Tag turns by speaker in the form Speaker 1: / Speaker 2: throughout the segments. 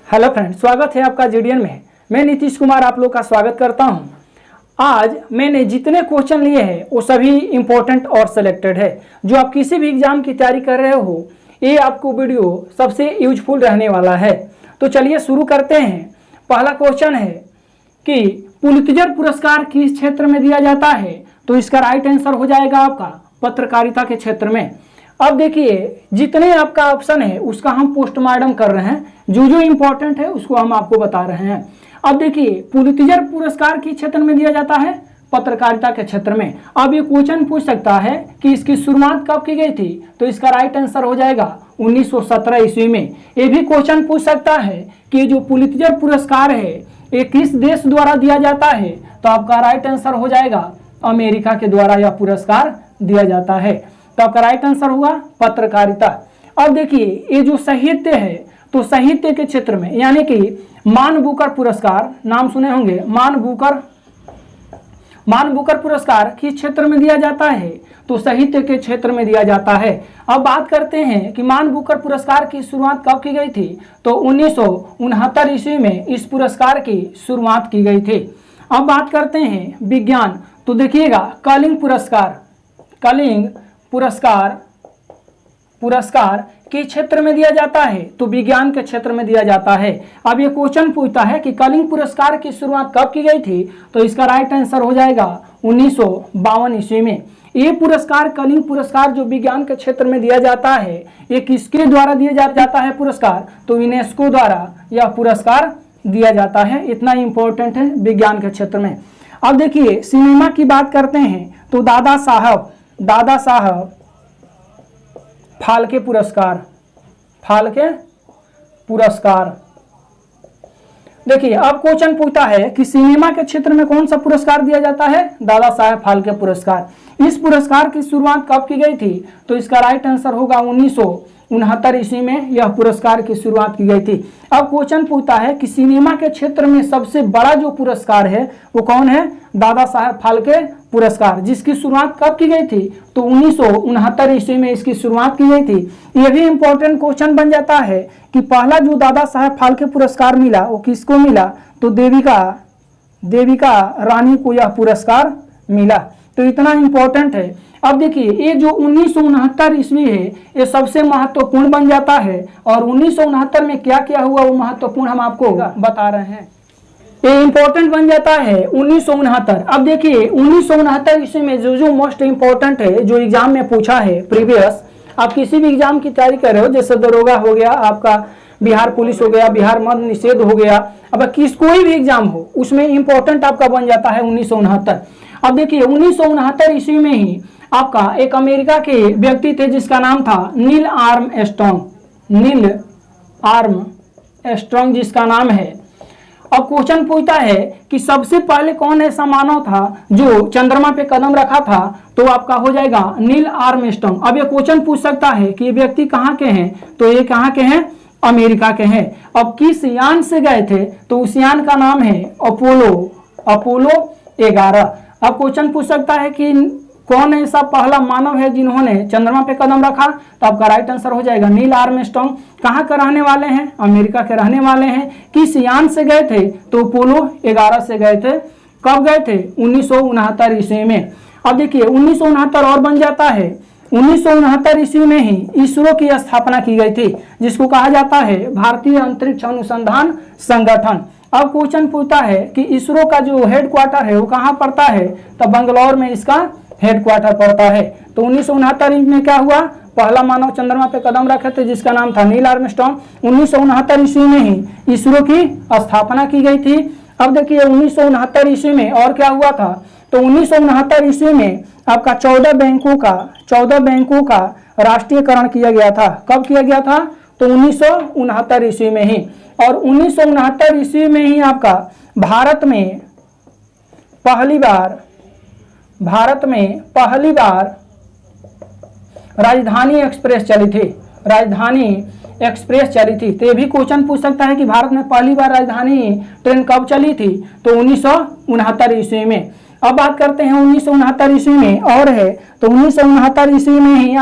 Speaker 1: Hello friends, स्वागत है आपका जीडीएन में। मैं नीतीश कुमार आप लोग का स्वागत करता हूं। आज मैंने जितने क्वेश्चन लिए हैं वो सभी इंपॉर्टेंट और सिलेक्टेड है। जो आप किसी भी एग्जाम की तैयारी कर रहे हो, ये आपको वीडियो सबसे यूजफुल रहने वाला है। तो चलिए शुरू करते हैं। पहला क्वेश्चन है कि पुलित्जर पुरस्कार किस क्षेत्र में दिया जाता है? तो इसका राइट आंसर हो जाएगा आपका पत्रकारिता के क्षेत्र में। अब देखिए, जितने आपका ऑप्शन है उसका हम पोस्टमार्टम कर रहे हैं, जो इंपॉर्टेंट है उसको हम आपको बता रहे हैं। अब देखिए, पुलित्जर पुरस्कार किस क्षेत्र में दिया जाता है? पत्रकारिता के क्षेत्र में। अब ये क्वेश्चन पूछ सकता है कि इसकी शुरुआत कब की गई थी? तो इसका राइट आंसर हो जाएगा 1917 ईस्वी में। ये भी क्वेश्चन पूछ सकता है कि जो पुलित्जर पुरस्कार है ये किस देश द्वारा दिया जाता है? तो आपका राइट आंसर हो जाएगा अमेरिका के द्वारा यह पुरस्कार दिया जाता है। तो आपका राइट आंसर होगा पत्रकारिता। अब देखिए, ये जो साहित्य है तो साहित्य के क्षेत्र में, यानी कि मान बुकर पुरस्कार, नाम सुने होंगे, मान बुकर पुरस्कार किस क्षेत्र में दिया जाता है? तो साहित्य के क्षेत्र में दिया जाता है। अब बात करते हैं कि मान बुकर पुरस्कार की शुरुआत कब की गई थी? तो 1969 ईस्वी में इस पुरस्कार की शुरुआत की गई थी। अब बात करते हैं विज्ञान, तो देखिएगा कलिंग पुरस्कार किस क्षेत्र में दिया जाता है? तो विज्ञान के क्षेत्र में दिया जाता है। अब ये क्वेश्चन पूछता है कि कलिंग पुरस्कार की शुरुआत कब की गई थी? तो इसका राइट आंसर हो जाएगा 1952 ईस्वी में। ये पुरस्कार, कलिंग पुरस्कार जो विज्ञान के क्षेत्र में दिया जाता है, ये किसके द्वारा दिया जाता है पुरस्कार? तो यूनेस्को द्वारा यह पुरस्कार दिया जाता है। इतना इंपॉर्टेंट है विज्ञान के क्षेत्र में। अब देखिए, सिनेमा की बात करते हैं तो दादा साहब फाल्के पुरस्कार। देखिए, अब क्वेश्चन पूछता है कि सिनेमा के क्षेत्र में कौन सा पुरस्कार दिया जाता है? दादा साहब फाल्के पुरस्कार। इस पुरस्कार की शुरुआत कब की गई थी? तो इसका राइट आंसर होगा 1969 ईस्वी में यह पुरस्कार की शुरुआत की गई थी। अब क्वेश्चन पूछता है कि सिनेमा के क्षेत्र में सबसे बड़ा जो पुरस्कार है वो कौन है? दादा साहब फाल्के पुरस्कार, जिसकी शुरुआत कब की गई थी? तो 1969 ईस्वी में इसकी शुरुआत की गई थी। यह भी इंपॉर्टेंट क्वेश्चन बन जाता है कि पहला जो दादा साहब फाल्के पुरस्कार मिला वो किसको मिला? तो देविका रानी को यह पुरस्कार मिला। तो इतना इंपॉर्टेंट है। अब देखिए, ये जो 1969 ईस्वी है ये सबसे महत्वपूर्ण बन जाता है, और 1969 में क्या क्या हुआ वो महत्वपूर्ण हम आपको बता रहे हैं। ये इंपॉर्टेंट बन जाता है 1969। अब देखिए, 1969 ईस्वी में जो मोस्ट इंपॉर्टेंट है, जो एग्जाम में पूछा है प्रीवियस, आप किसी भी एग्जाम की तैयारी कर रहे हो, जैसे दरोगा हो गया, आपका बिहार पुलिस हो गया, बिहार मद्य निषेध हो गया, अब कोई भी एग्जाम हो उसमें इंपॉर्टेंट आपका बन जाता है 1969। अब देखिए, 1969 ईस्वी में ही आपका एक अमेरिका के व्यक्ति थे जिसका नाम था नील आर्मस्ट्रांग जिसका नाम है। अब क्वेश्चन पूछता है कि सबसे पहले कौन ऐसा मानव था जो चंद्रमा पे कदम रखा था? तो आपका हो जाएगा नील आर्मस्ट्रांग। अब ये क्वेश्चन पूछ सकता है कि ये व्यक्ति कहाँ के हैं? तो ये कहाँ के हैं? अमेरिका के हैं। अब किस यान से गए थे? तो उस यान का नाम है अपोलो 11। अब क्वेश्चन पूछ सकता है कि कौन ऐसा पहला मानव है जिन्होंने चंद्रमा पे कदम रखा? तो आपका राइट आंसर हो जाएगा नील आर्मस्ट्रांग। कहाँ के रहने वाले हैं? अमेरिका के रहने वाले हैं। किस यान से गए थे? तो अपोलो 11 से गए थे। कब गए थे? 1969 ईस्वी में। अब देखिए, 1969 और बन जाता है 1969 ईस्वी में ही इसरो की स्थापना की गई थी, जिसको कहा जाता है भारतीय अंतरिक्ष अनुसंधान संगठन। अब क्वेश्चन पूछता है कि इसरो का जो हेडक्वार्टर है वो कहाँ पड़ता है? तो बंगलौर में इसका हेडक्वार्टर पड़ता है। तो 1969 में क्या हुआ? पहला मानव चंद्रमा पे कदम रखे थे जिसका नाम था नील आर्मस्ट्रांग। 1969 ईस्वी में ही इसरो की स्थापना की गई थी। अब देखिए, 1969 ईस्वी में और क्या हुआ था? तो 1969 ईस्वी में आपका 14 बैंकों का राष्ट्रीयकरण किया गया था। कब किया गया था? तो 1969 ईस्वी में ही। और 1969 ईस्वी में ही आपका भारत में पहली बार राजधानी एक्सप्रेस चली थी। तो ये भी क्वेश्चन पूछ सकता है कि भारत में पहली बार राजधानी ट्रेन कब चली थी? तो 1969 ईस्वी में। अब बात करते हैं 1969 ईस्वी में और है, तो 1969 ईस्वी में ही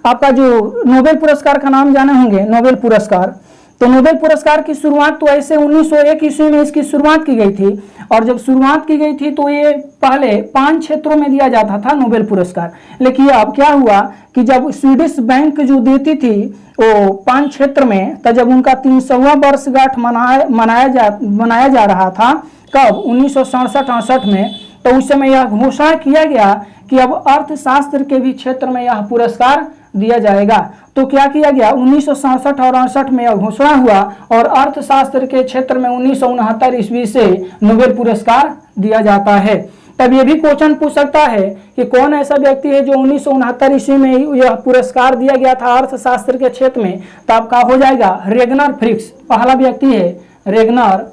Speaker 1: आपका जो नोबेल पुरस्कार का नाम जाने होंगे, नोबेल पुरस्कार, तो नोबेल पुरस्कार की शुरुआत तो ऐसे 1901 ईस्वी में इसकी शुरुआत की गई थी, और जब शुरुआत की गई थी तो ये पहले 5 क्षेत्रों में दिया जाता था नोबेल पुरस्कार। लेकिन अब क्या हुआ कि जब स्वीडिश बैंक जो देती थी वो 5 क्षेत्र में, तो जब उनका 300वां वर्षगांठ मनाया जा रहा था, कब 1967-68 में, तो उस समय यह घोषणा किया गया कि अब अर्थशास्त्र के भी क्षेत्र में यह पुरस्कार दिया जाएगा। तो क्या किया गया, 1967 और 68 में यह घोषणा हुआ, और अर्थशास्त्र के क्षेत्र में 1969 ईस्वी से नोबेल पुरस्कार दिया जाता है। तब ये भी क्वेश्चन पूछ सकता है कि कौन ऐसा व्यक्ति है जो 1969 ईस्वी में यह पुरस्कार दिया गया था अर्थशास्त्र के क्षेत्र में, तो आपका हो जाएगा रेगनर फ्रिक्स, पहला व्यक्ति है रेगनर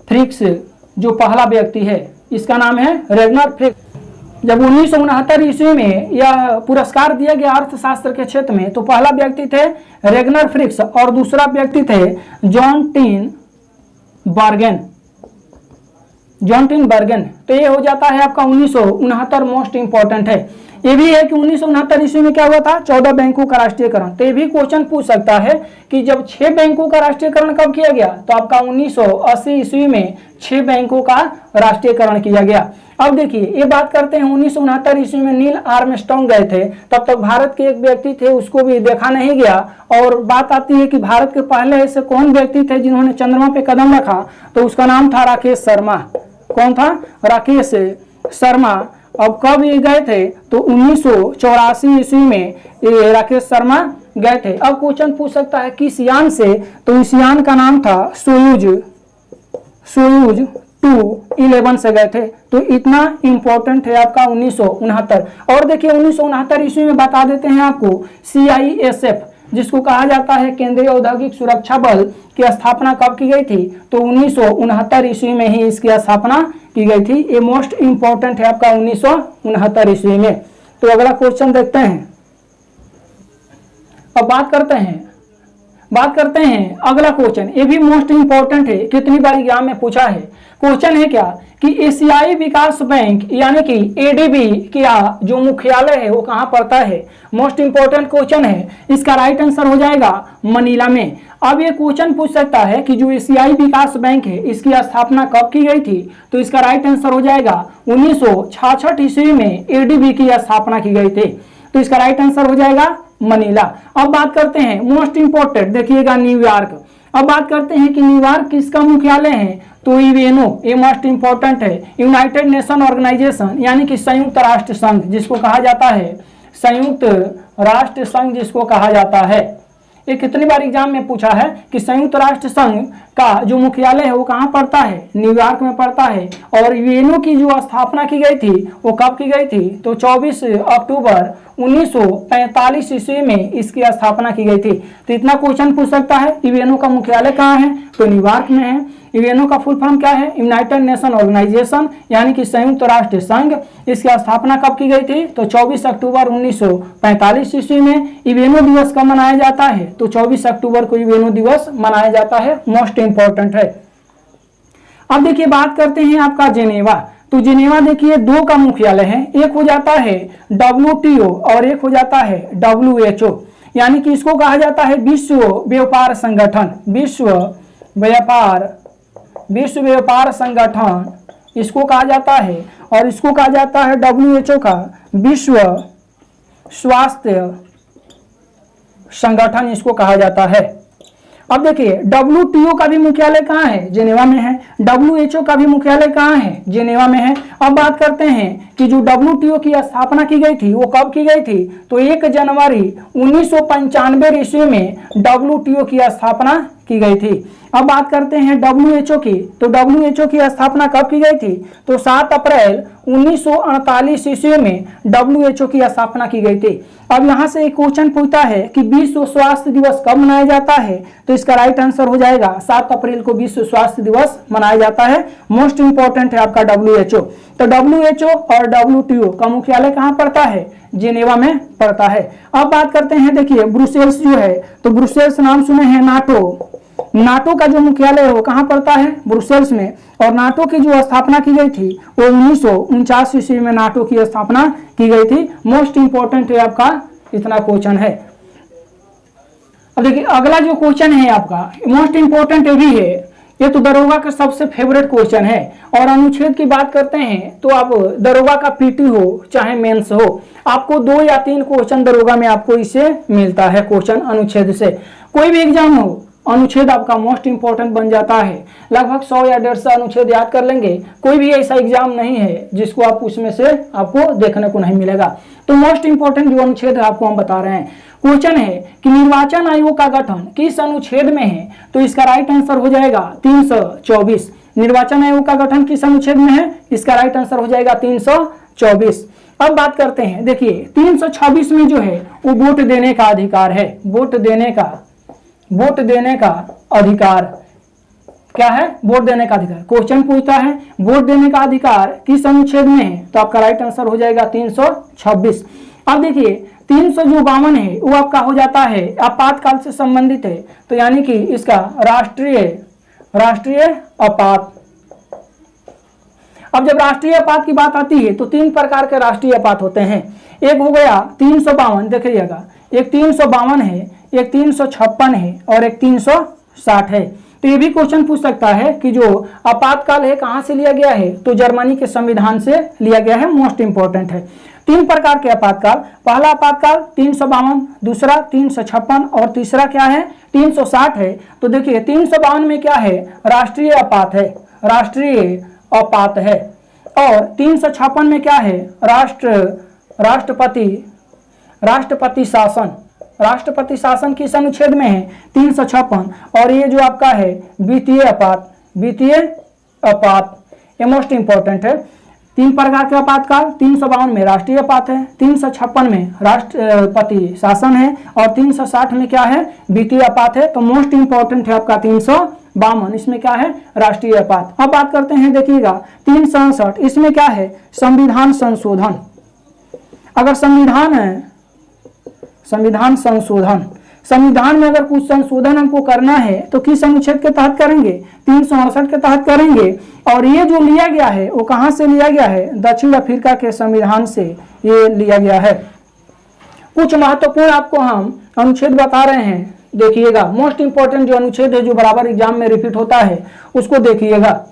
Speaker 1: फ्रिक्स, जो पहला व्यक्ति है इसका नाम है रेगनर फ्रिक्स। जब 1969 ईस्वी में यह पुरस्कार दिया गया अर्थशास्त्र के क्षेत्र में, तो पहला व्यक्ति थे रेगनर फ्रिक्स और दूसरा व्यक्ति थे जॉन टीन बर्गेन। तो ये हो जाता है आपका 1969 मोस्ट इंपॉर्टेंट है। ये भी है कि 1969 ईस्वी में क्या हुआ था, 14 बैंकों का राष्ट्रीयकरण। तो ये भी क्वेश्चन पूछ सकता है कि जब 6 बैंकों का राष्ट्रीयकरण कब किया गया, तो आपका 1980 ईस्वी में 6 बैंकों का राष्ट्रीयकरण किया गया। अब देखिए ये बात करते हैं 1969 ईस्वी में नील आर्मस्ट्रांग गए थे, तब तक भारत के एक व्यक्ति थे उसको भी देखा नहीं गया। और बात आती है कि भारत के पहले ऐसे कौन व्यक्ति थे जिन्होंने चंद्रमा पे कदम रखा, तो उसका नाम था राकेश शर्मा। कौन था, राकेश शर्मा। अब कब ये गए थे, तो 1984 ईस्वी में ये राकेश शर्मा गए थे। अब क्वेश्चन पूछ सकता है किस यान से, तो इस यान का नाम था सोयूज 211 से गए थे। तो इतना इंपॉर्टेंट है आपका 1969। और देखिए 1969 ईस्वी में बता देते हैं आपको CISF, जिसको कहा जाता है केंद्रीय औद्योगिक सुरक्षा बल, की स्थापना कब की गई थी, तो 1969 ईस्वी में ही इसकी स्थापना की गई थी। ये मोस्ट इंपॉर्टेंट है आपका 1969 ईस्वी में। तो अगला क्वेश्चन देखते हैं। अब बात करते हैं अगला क्वेश्चन, ये भी मोस्ट इंपॉर्टेंट है, कितनी बार एग्जाम में पूछा है। क्वेश्चन है क्या कि एशियाई विकास बैंक यानी कि ADB का जो मुख्यालय है वो कहाँ पड़ता है। मोस्ट इंपॉर्टेंट क्वेश्चन है, इसका राइट आंसर हो जाएगा मनीला में। अब ये क्वेश्चन पूछ सकता है कि जो एशियाई विकास बैंक है इसकी स्थापना कब की गई थी, तो इसका राइट आंसर हो जाएगा 1966 ईस्वी में ADB की स्थापना की गई थी। तो इसका राइट आंसर हो जाएगा मनीला। अब बात करते हैं मोस्ट इंपॉर्टेंट, देखिएगा न्यूयॉर्क। अब बात करते हैं कि न्यूयॉर्क किसका मुख्यालय है, तो यूएनओ, ये मोस्ट इंपॉर्टेंट है, यूनाइटेड नेशन ऑर्गेनाइजेशन यानी कि संयुक्त राष्ट्र संघ जिसको कहा जाता है, संयुक्त राष्ट्र संघ जिसको कहा जाता है। ये कितनी बार एग्जाम में पूछा है कि संयुक्त राष्ट्र संघ का जो मुख्यालय है वो कहाँ पड़ता है, न्यूयॉर्क में पड़ता है। और यूएनओ की जो स्थापना की गई थी वो कब की गई थी, तो 24 अक्टूबर 1945 ईस्वी में इसकी स्थापना की गई थी। तो इतना क्वेश्चन पूछ सकता है, यूएनओ का मुख्यालय कहाँ है, तो न्यूयॉर्क में है। यूएनओ का फुल फॉर्म क्या है, यूनाइटेड नेशन ऑर्गेनाइजेशन यानी कि संयुक्त राष्ट्र संघ। इसकी स्थापना कब की गई थी, तो 24 अक्टूबर 1945 ईस्वी में। यूएनओ दिवस कब मनाया जाता है, तो 24 अक्टूबर को यूएनओ दिवस मनाया जाता है, मोस्ट इंपॉर्टेंट है। अब देखिए बात करते हैं आपका जेनेवा। तो जेनेवा देखिए 2 का मुख्यालय है, एक हो जाता है WTO और एक हो जाता है WHO, यानी कि इसको कहा जाता है विश्व व्यापार संगठन, विश्व व्यापार संगठन इसको कहा जाता है। और इसको कहा जाता है WHO का विश्व स्वास्थ्य संगठन इसको कहा जाता है। अब देखिए WTO का भी मुख्यालय कहाँ है, जेनेवा में है। WHO का भी मुख्यालय कहाँ है, जेनेवा में है। अब बात करते हैं कि जो WTO की स्थापना की गई थी वो कब की गई थी, तो 1 जनवरी 1995 ईस्वी में WTO की स्थापना की गई थी। अब बात करते हैं WHO की, तो WHO की स्थापना कब की गई थी, तो 7 अप्रैल 1948 ईस्वी में WHO की स्थापना की गई थी। अब यहाँ से एक क्वेश्चन पूछता है कि विश्व स्वास्थ्य दिवस कब मनाया जाता है, तो इसका राइट आंसर हो जाएगा 7 अप्रैल को विश्व स्वास्थ्य दिवस मनाया जाता है। मोस्ट इंपॉर्टेंट है आपका WHO। तो WHO और WTO का मुख्यालय कहाँ पड़ता है, जेनेवा में पड़ता है। अब बात करते हैं, देखिए ब्रुसेल्स जो है, तो ब्रुसेल्स नाम सुने हैं, नाटो का जो मुख्यालय है वो कहाँ पड़ता है, ब्रुसेल्स में। और नाटो की जो स्थापना की गई थी वो 1949 ईस्वी में नाटो की स्थापना की गई थी। मोस्ट इंपॉर्टेंट है आपका, इतना क्वेश्चन है। अब देखिए अगला जो क्वेश्चन है आपका मोस्ट इंपोर्टेंट ये भी है, ये तो दरोगा का सबसे फेवरेट क्वेश्चन है। और अनुच्छेद की बात करते हैं तो आप दरोगा का पीटी हो चाहे मेंस हो, आपको 2 या 3 क्वेश्चन दरोगा में आपको इससे मिलता है क्वेश्चन अनुच्छेद से। कोई भी एग्जाम हो अनुच्छेद आपका मोस्ट इंपोर्टेंट बन जाता है। लगभग 100 या 150 अनुच्छेद याद कर लेंगे, कोई भी ऐसा एग्जाम नहीं है जिसको आप उसमें से आपको देखने को नहीं मिलेगा। तो मोस्ट इंपोर्टेंट जो अनुच्छेद है आपको हम बता रहे हैं। क्वेश्चन है कि निर्वाचन आयोग का गठन किस अनुच्छेद में है, तो इसका राइट आंसर हो जाएगा 324। निर्वाचन आयोग का गठन किस अनुच्छेद में है, इसका राइट आंसर हो जाएगा 324। अब बात करते हैं, देखिए 326 में जो है वो वोट देने का अधिकार है। वोट देने का अधिकार क्या है, वोट देने का अधिकार। क्वेश्चन पूछता है वोट देने का अधिकार किस अनुच्छेद में है, तो आपका राइट आंसर हो जाएगा 326। अब देखिए 352 है वो आपका हो जाता है आपातकाल से संबंधित है, तो यानी कि इसका राष्ट्रीय आपात। अब जब राष्ट्रीय आपात की बात आती है तो 3 प्रकार के राष्ट्रीय आपात होते हैं। एक हो गया 352, देखिएगा एक 352 है, एक 356 है और एक 360 है। तो ये भी क्वेश्चन पूछ सकता है कि जो आपातकाल है कहां से लिया गया है, तो जर्मनी के संविधान से लिया गया है, मोस्ट इंपोर्टेंट है। 3 प्रकार के आपातकाल, पहला आपातकाल 352, दूसरा 356 और तीसरा क्या है 360 है। तो देखिए 352 में क्या है, राष्ट्रीय आपात है, राष्ट्रीय आपात है। और 356 में क्या है, राष्ट्रपति शासन। राष्ट्रपति शासन किस अनुच्छेद में है, 356। और ये जो आपका है वित्तीय आपात, ये मोस्ट इंपोर्टेंट है। 3 प्रकार के आपातकाल, 352 में राष्ट्रीय आपात है, 356 में राष्ट्रपति शासन है और 360 में क्या है, वित्तीय आपात है। तो मोस्ट इंपोर्टेंट है आपका 352, इसमें क्या है, राष्ट्रीय आपात। अब बात करते हैं, देखिएगा 367, इसमें क्या है, संविधान संशोधन। अगर संविधान में अगर कुछ संशोधन हमको करना है तो किस अनुच्छेद के तहत करेंगे, 368 के तहत करेंगे। और ये जो लिया गया है वो कहां से लिया गया है, दक्षिण अफ्रीका के संविधान से ये लिया गया है। कुछ महत्वपूर्ण आपको हम अनुच्छेद बता रहे हैं, देखिएगा मोस्ट इंपोर्टेंट जो अनुच्छेद है जो बराबर एग्जाम में रिपीट होता है उसको देखिएगा।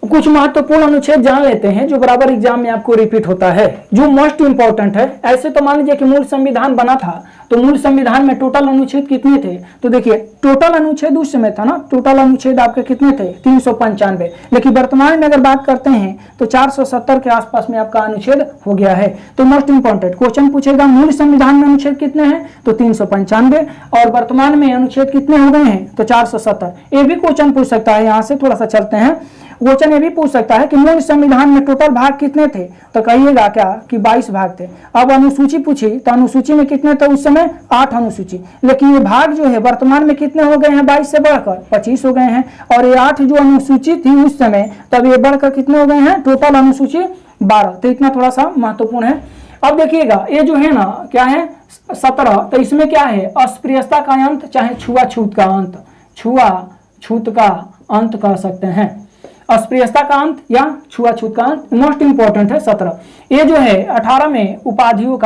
Speaker 1: कुछ महत्वपूर्ण अनुच्छेद जान लेते हैं जो बराबर एग्जाम में आपको रिपीट होता है, जो मोस्ट इंपोर्टेंट है। ऐसे तो मान लीजिए कि मूल संविधान बना था तो मूल संविधान में टोटल अनुच्छेद कितने थे, तो देखिए टोटल अनुच्छेद उस समय था ना, टोटल अनुच्छेद आपके कितने थे 395। लेकिन वर्तमान में अगर बात करते हैं तो 470 के आसपास में आपका अनुच्छेद हो गया है। तो मोस्ट इंपोर्टेंट क्वेश्चन पूछेगा मूल संविधान में अनुच्छेद कितने हैं, तो 395 और वर्तमान में अनुच्छेद कितने हो गए हैं, तो 470। ये भी क्वेश्चन पूछ सकता है, यहाँ से थोड़ा सा चलते हैं। क्वेश्चन ये भी पूछ सकता है कि मूल संविधान में टोटल भाग कितने थे, तो कहिएगा क्या कि 22 भाग थे। अब अनुसूची पूछी तो अनुसूची में कितने थे उस समय, 8 अनुसूची। लेकिन ये भाग जो है वर्तमान में कितने हो गए हैं, 22 से बढ़कर 25 हो गए हैं। और ये 8 जो अनुसूची थी उस समय, तब ये बढ़कर कितने हो गए हैं, टोटल अनुसूची 12। तो इतना थोड़ा सा महत्वपूर्ण है। अब देखिएगा ये जो है ना क्या है 17, तो इसमें क्या है, अस्पृश्यता का अंत चाहे छुआछूत का अंत, छुआछूत का अंत कह सकते हैं, अस्पृश्यता का अंत या छुआछूत का अंत मोस्ट इंपोर्टेंट है 17। ये जो है 18 में उपाधियों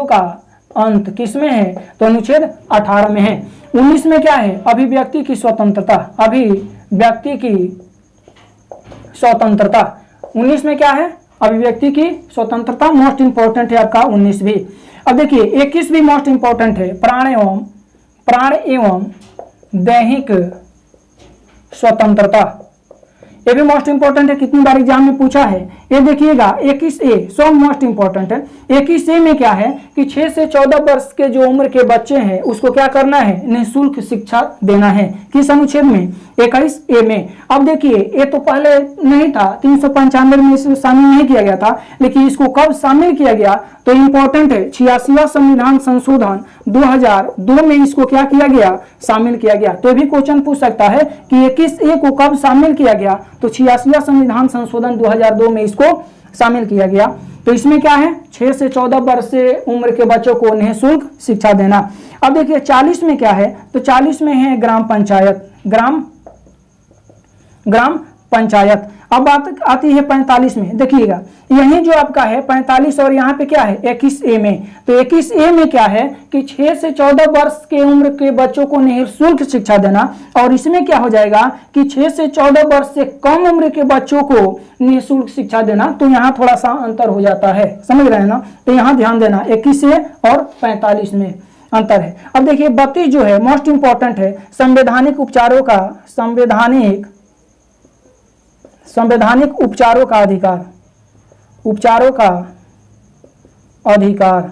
Speaker 1: का अंत किसमें है, तो अनुच्छेद 18 में है। 19 में क्या है, अभिव्यक्ति की स्वतंत्रता, 19 में क्या है, अभिव्यक्ति की स्वतंत्रता मोस्ट इंपोर्टेंट है आपका 19 भी। अब देखिए 21 भी मोस्ट इंपोर्टेंट है, प्राण एवं दैहिक स्वतंत्रता, ये भी मोस्ट इंपोर्टेंट है, कितनी बार एग्जाम में पूछा है। ये देखिएगा 21A सो मोस्ट इंपोर्टेंट है। 21A में क्या है कि 6 से 14 वर्ष के जो उम्र के बच्चे हैं उसको क्या करना है, निःशुल्क शिक्षा देना है। किस अनुच्छेद में, 21A में। अब देखिए ये तो पहले नहीं था, 395 में इसको शामिल नहीं किया गया था, लेकिन इसको कब शामिल किया गया, तो इंपॉर्टेंट है 86वां संविधान संशोधन 2002 में इसको क्या किया गया, शामिल किया गया। तो भी क्वेश्चन पूछ सकता है कि 21A को कब शामिल किया गया, तो 86वां संविधान संशोधन 2002 में इसको शामिल किया गया। तो इसमें क्या है, 6 से 14 वर्ष से उम्र के बच्चों को निःशुल्क शिक्षा देना। अब देखिए 40 में क्या है, तो 40 में है ग्राम पंचायत। अब बात आती है 45 में, देखिएगा यही जो आपका है 45 और यहाँ पे क्या है 21A में। तो 21A में क्या है कि 6 से 14 वर्ष के उम्र के बच्चों को निःशुल्क शिक्षा देना, और इसमें क्या हो जाएगा कि 6 से 14 वर्ष से कम उम्र के बच्चों को निःशुल्क शिक्षा देना। तो यहाँ थोड़ा सा अंतर हो जाता है, समझ रहे हैं ना। तो यहाँ ध्यान देना 21A और 45 में अंतर है। अब देखिए 32 जो है मोस्ट इंपॉर्टेंट है, संवैधानिक उपचारों का संवैधानिक उपचारों का अधिकार, उपचारों का अधिकार।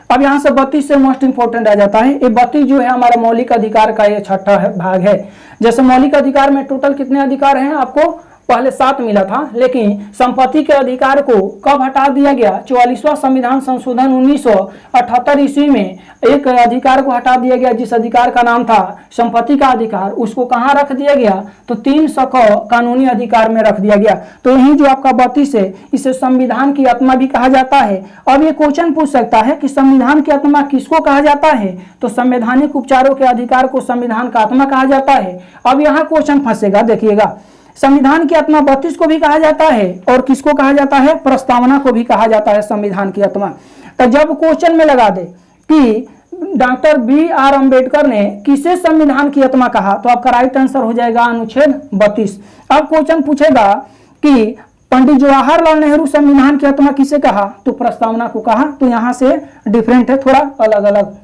Speaker 1: अब यहां से 32 से मोस्ट इंपोर्टेंट आ जाता है। ये 32 जो है हमारा मौलिक अधिकार का ये छठा भाग है। जैसे मौलिक अधिकार में टोटल कितने अधिकार हैं, आपको पहले 7 मिला था, लेकिन संपत्ति के अधिकार को कब हटा दिया गया, 44वां संविधान संशोधन 1978 ईस्वी में एक अधिकार को हटा दिया गया, जिस अधिकार का नाम था संपत्ति का अधिकार। उसको कहाँ रख दिया गया, तो 300 कानूनी अधिकार में रख दिया गया। तो यही जो आपका 32 है, इसे संविधान की आत्मा भी कहा जाता है। अब ये क्वेश्चन पूछ सकता है कि संविधान की आत्मा किसको कहा जाता है, तो संवैधानिक उपचारों के अधिकार को संविधान का आत्मा कहा जाता है। अब यहाँ क्वेश्चन फंसेगा, देखिएगा संविधान की आत्मा 32 को भी कहा जाता है और किसको कहा जाता है, प्रस्तावना को भी कहा जाता है संविधान की आत्मा। तो जब क्वेश्चन में लगा दे कि डॉक्टर BR अम्बेडकर ने किसे संविधान की आत्मा कहा, तो आपका राइट आंसर हो जाएगा अनुच्छेद 32। अब क्वेश्चन पूछेगा कि पंडित जवाहरलाल नेहरू संविधान की आत्मा किसे कहा, तो प्रस्तावना को कहा। तो यहाँ से डिफरेंट है, थोड़ा अलग अलग।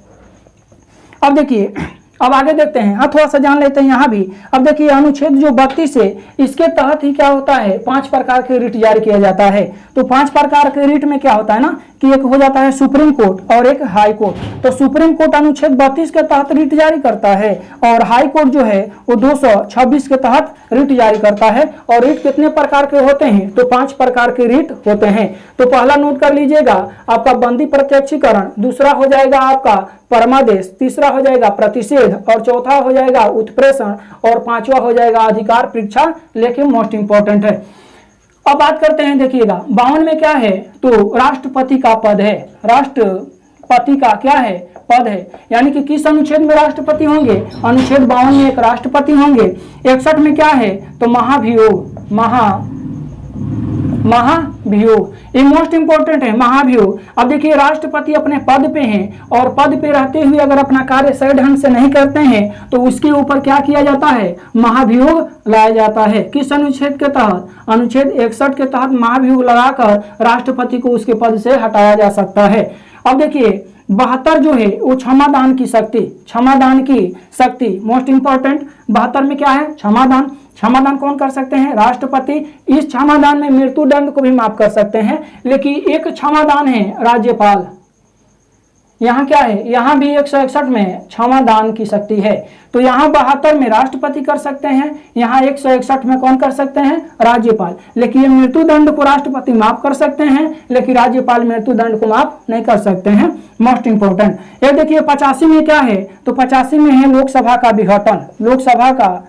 Speaker 1: अब देखिए अब आगे देखते हैं, हाँ थोड़ा सा जान लेते हैं यहाँ भी। अब देखिए अनुच्छेद जो 32 है, इसके तहत ही क्या होता है, 5 प्रकार के रिट जारी किया जाता है। तो 5 प्रकार के रिट में क्या होता है ना कि एक हो जाता है सुप्रीम कोर्ट और एक हाई कोर्ट। तो सुप्रीम कोर्ट अनुच्छेद 32 के तहत रिट जारी करता है और हाई कोर्ट जो है वो 226 के तहत रिट जारी करता है। और रिट कितने प्रकार के होते हैं, तो 5 प्रकार के रिट होते हैं। तो पहला नोट कर लीजिएगा आपका बंदी प्रत्यक्षीकरण, दूसरा हो जाएगा आपका परमादेश, तीसरा हो जाएगा प्रतिषेध, और चौथा हो जाएगा उत्प्रेषण, और 5वां हो जाएगा अधिकार परीक्षा, लेकिन मोस्ट इंपॉर्टेंट है। अब बात करते हैं, देखिएगा 52 में क्या है, तो राष्ट्रपति का पद है। राष्ट्रपति का क्या है, पद है। यानी कि किस अनुच्छेद में राष्ट्रपति होंगे, अनुच्छेद 52 में एक राष्ट्रपति होंगे। 61 में क्या है, तो महाभियोग, महाभियोग, ये मोस्ट इंपॉर्टेंट है, महाभियोग। अब देखिए राष्ट्रपति अपने पद पे हैं और पद पे रहते हुए अगर अपना कार्य सही ढंग से नहीं करते हैं तो उसके ऊपर क्या किया जाता है, महाभियोग लाया जाता है। किस अनुच्छेद के तहत, अनुच्छेद 61 के तहत महाभियोग लगाकर राष्ट्रपति को उसके पद से हटाया जा सकता है। अब देखिए 72 जो है वो क्षमादान की शक्ति, क्षमादान की शक्ति मोस्ट इंपॉर्टेंट। 72 में क्या है, क्षमादान। क्षमादान कौन कर सकते हैं, राष्ट्रपति। इस क्षमादान में मृत्यु दंड को भी माफ कर सकते हैं, लेकिन एक क्षमादान है राज्यपाल। यहाँ क्या है, यहाँ भी 161 में क्षमादान की शक्ति है। तो यहाँ 72 में राष्ट्रपति कर सकते हैं, यहाँ 161 में कौन कर सकते हैं, राज्यपाल। लेकिन ये मृत्यु दंड को राष्ट्रपति माफ कर सकते हैं, लेकिन राज्यपाल मृत्यु दंड को माफ नहीं कर सकते हैं। Most important. ये देखिए 85 में क्या है, तो 85 में है लोकसभा का विघटन, लोकसभा का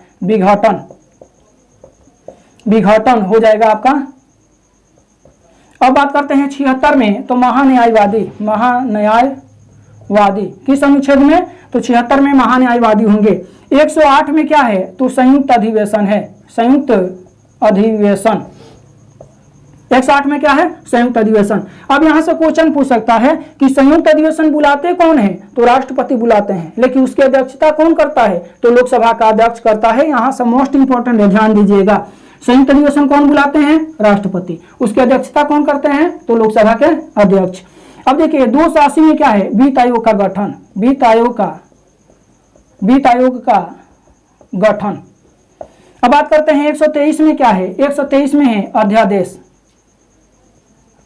Speaker 1: विघटन हो जाएगा आपका। अब बात करते हैं 76 में, तो महान्यायवादी, महान्यायवादी किस अनुच्छेद में, तो 76 में महान्यायवादी होंगे। 108 में क्या है, तो संयुक्त अधिवेशन है, संयुक्त अधिवेशन। 108 में क्या है, संयुक्त अधिवेशन। अब यहां से क्वेश्चन पूछ सकता है कि संयुक्त अधिवेशन बुलाते कौन है, तो राष्ट्रपति बुलाते हैं, लेकिन उसकी अध्यक्षता कौन करता है, तो लोकसभा का अध्यक्ष करता है। यहां से मोस्ट इंपोर्टेंट है, ध्यान दीजिएगा। संयुक्त अधिवेशन कौन बुलाते हैं, राष्ट्रपति। उसकी अध्यक्षता कौन करते हैं, तो लोकसभा के अध्यक्ष। अब देखिए 280 में क्या है, वित्त आयोग का गठन, वित्त आयोग का गठन। अब बात करते हैं 123 में क्या है, 123 में है अध्यादेश,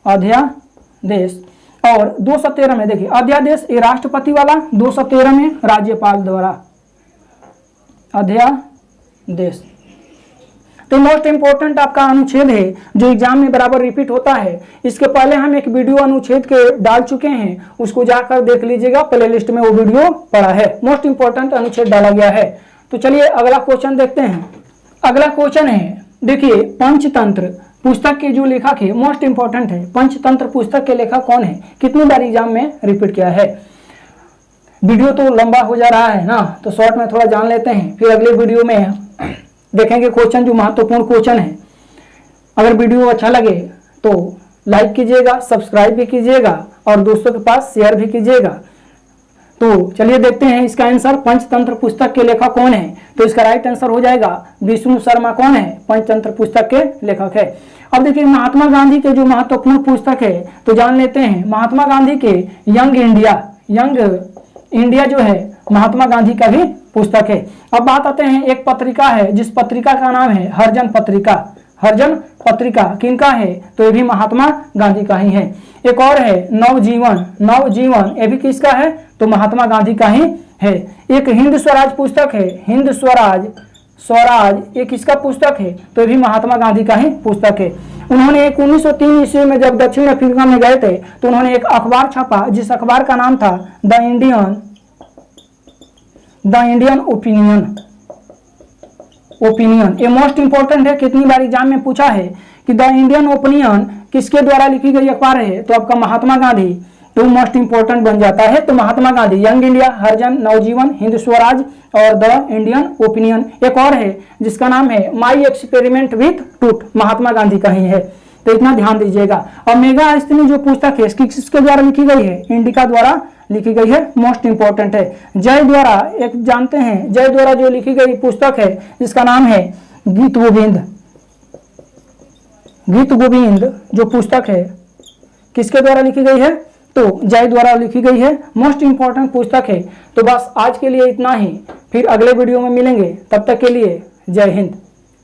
Speaker 1: अध्यादेश। और 213 में देखिए अध्यादेश ये राष्ट्रपति वाला, 213 में राज्यपाल द्वारा अध्यादेश। तो मोस्ट इंपोर्टेंट आपका अनुच्छेद है जो एग्जाम में बराबर रिपीट होता है। इसके पहले हम एक वीडियो अनुच्छेद के डाल चुके हैं, उसको जाकर देख लीजिएगा, प्लेलिस्ट में वो वीडियो पड़ा है। मोस्ट इंपोर्टेंट अनुच्छेद डाला गया है। तो चलिए अगला क्वेश्चन देखते हैं। अगला क्वेश्चन है, देखिए पंचतंत्र पुस्तक के जो लेखक है, मोस्ट इंपोर्टेंट है, पंचतंत्र पुस्तक के लेखक कौन है, कितनी बार एग्जाम में रिपीट किया है। वीडियो तो लंबा हो जा रहा है ना, तो शॉर्ट में थोड़ा जान लेते हैं, फिर अगले वीडियो में देखेंगे क्वेश्चन जो महत्वपूर्ण क्वेश्चन है। अगर वीडियो अच्छा लगे तो लाइक कीजिएगा, सब्सक्राइब भी कीजिएगा और दोस्तों के पास शेयर भी कीजिएगा। तो चलिए देखते हैं इसका आंसर। पंचतंत्र पुस्तक के लेखक कौन है? तो इसका राइट आंसर हो जाएगा विष्णु शर्मा। कौन है? पंचतंत्र पुस्तक के लेखक है। अब देखिए महात्मा गांधी के जो महत्वपूर्ण पुस्तक है तो जान लेते हैं। महात्मा गांधी के यंग इंडिया जो है महात्मा गांधी का भी पुस्तक है। अब बात आते हैं, एक पत्रिका है जिस पत्रिका का नाम है हरिजन पत्रिका। हरिजन पत्रिका किनका है? तो ये भी महात्मा गांधी का ही है। एक और है नवजीवन, ये भी किसका है? तो महात्मा गांधी का ही है। एक हिंद स्वराज पुस्तक है, हिंद स्वराज ये किसका पुस्तक है? तो ये भी महात्मा गांधी का ही पुस्तक है। उन्होंने 1903 ईस्वी में जब दक्षिण अफ्रीका में गए थे तो उन्होंने एक अखबार छापा जिस अखबार का नाम था द इंडियन ओपिनियन। ये मोस्ट इंपॉर्टेंट है, कितनी बार एग्जाम में पूछा है कि द इंडियन ओपिनियन किसके द्वारा लिखी गई अखबार है? तो आपका महात्मा गांधी, तो मोस्ट इंपॉर्टेंट बन जाता है। तो महात्मा गांधी, यंग इंडिया, हरिजन, नवजीवन, हिंद स्वराज और द इंडियन ओपिनियन। एक और है जिसका नाम है my experiment with truth, Mahatma Gandhi का ही है। तो इतना ध्यान दीजिएगा। और मेगास्थनी जो पुस्तक है किसके द्वारा लिखी गई है? इंडिका द्वारा लिखी गई है, मोस्ट इंपॉर्टेंट है। जय द्वारा, एक जानते हैं जय द्वारा जो लिखी गई पुस्तक है जिसका नाम है गीत गोविंद जो पुस्तक है किसके द्वारा लिखी गई है? तो जय द्वारा लिखी गई है, मोस्ट इंपॉर्टेंट पुस्तक है। तो बस आज के लिए इतना ही, फिर अगले वीडियो में मिलेंगे, तब तक के लिए जय हिंद।